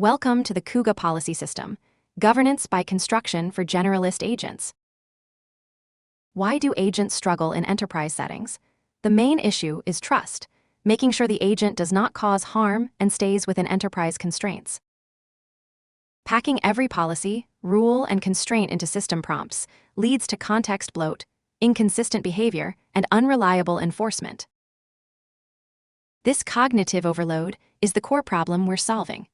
Welcome to the CUGA policy system, governance by construction for generalist agents. Why do agents struggle in enterprise settings? The main issue is trust, making sure the agent does not cause harm and stays within enterprise constraints. Packing every policy, rule, and constraint into system prompts leads to context bloat, inconsistent behavior, and unreliable enforcement. This cognitive overload is the core problem we're solving.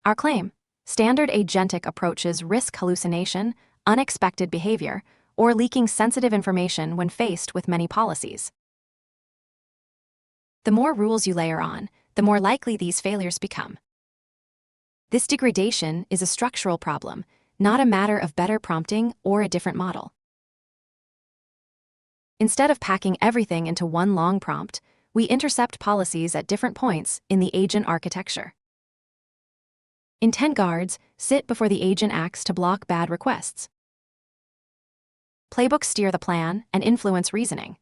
Our claim: standard agentic approaches risk hallucination, unexpected behavior, or leaking sensitive information when faced with many policies. The more rules you layer on, the more likely these failures become. This degradation is a structural problem, not a matter of better prompting or a different model. Instead of packing everything into one long prompt, we intercept policies at different points in the agent architecture. Intent guards sit before the agent acts to block bad requests. Playbooks steer the plan and influence reasoning.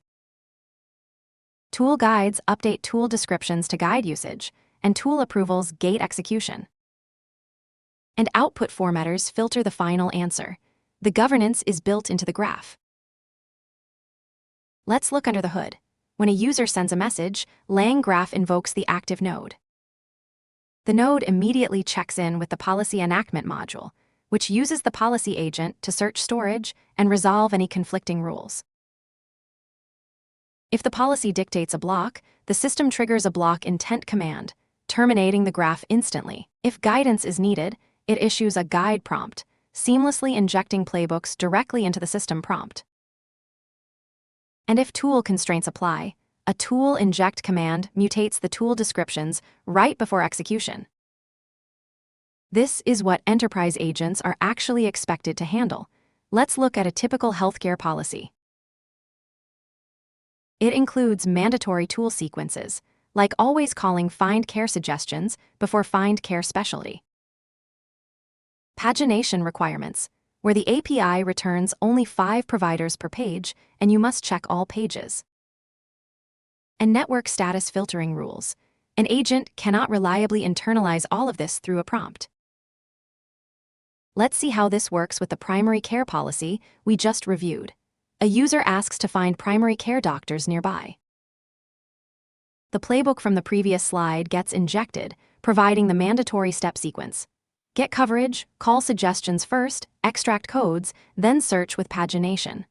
Tool guides update tool descriptions to guide usage, and tool approvals gate execution. And output formatters filter the final answer. The governance is built into the graph. Let's look under the hood. When a user sends a message, LangGraph invokes the active node. The node immediately checks in with the policy enactment module, which uses the policy agent to search storage and resolve any conflicting rules. If the policy dictates a block, the system triggers a block intent command, terminating the graph instantly. If guidance is needed, it issues a guide prompt, seamlessly injecting playbooks directly into the system prompt. And if tool constraints apply, a tool inject command mutates the tool descriptions right before execution. This is what enterprise agents are actually expected to handle. Let's look at a typical healthcare policy. It includes mandatory tool sequences, like always calling find care suggestions before find care specialty. Pagination requirements, where the API returns only 5 providers per page and you must check all pages. And network status filtering rules. An agent cannot reliably internalize all of this through a prompt. Let's see how this works with the primary care policy we just reviewed. A user asks to find primary care doctors nearby. The playbook from the previous slide gets injected, providing the mandatory step sequence. Get coverage, call suggestions first, extract codes, then search with pagination.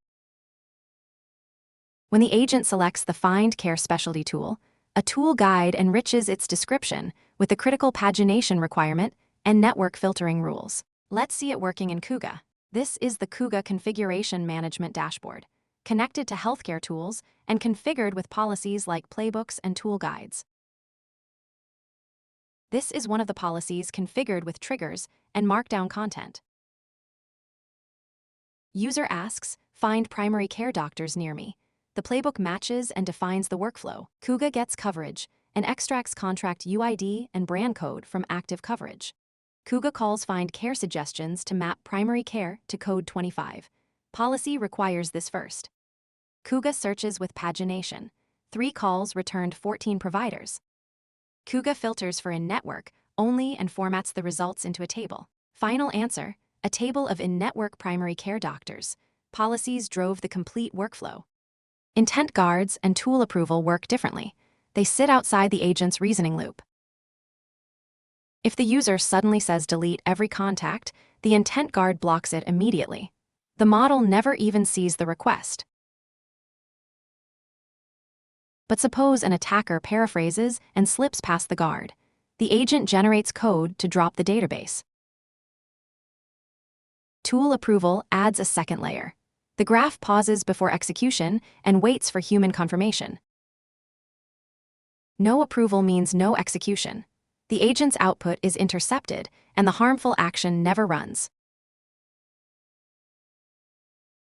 When the agent selects the Find Care Specialty tool, a tool guide enriches its description with the critical pagination requirement and network filtering rules. Let's see it working in CUGA. This is the CUGA Configuration Management Dashboard, connected to healthcare tools and configured with policies like playbooks and tool guides. This is one of the policies configured with triggers and markdown content. User asks, find primary care doctors near me. The playbook matches and defines the workflow. CUGA gets coverage and extracts contract UID and brand code from active coverage. CUGA calls find care suggestions to map primary care to code 25. Policy requires this first. CUGA searches with pagination. 3 calls returned 14 providers. CUGA filters for in-network only and formats the results into a table. Final answer: a table of in-network primary care doctors. Policies drove the complete workflow. Intent guards and tool approval work differently. They sit outside the agent's reasoning loop. If the user suddenly says delete every contact, the intent guard blocks it immediately. The model never even sees the request. But suppose an attacker paraphrases and slips past the guard. The agent generates code to drop the database. Tool approval adds a second layer. The graph pauses before execution and waits for human confirmation. No approval means no execution. The agent's output is intercepted, and the harmful action never runs.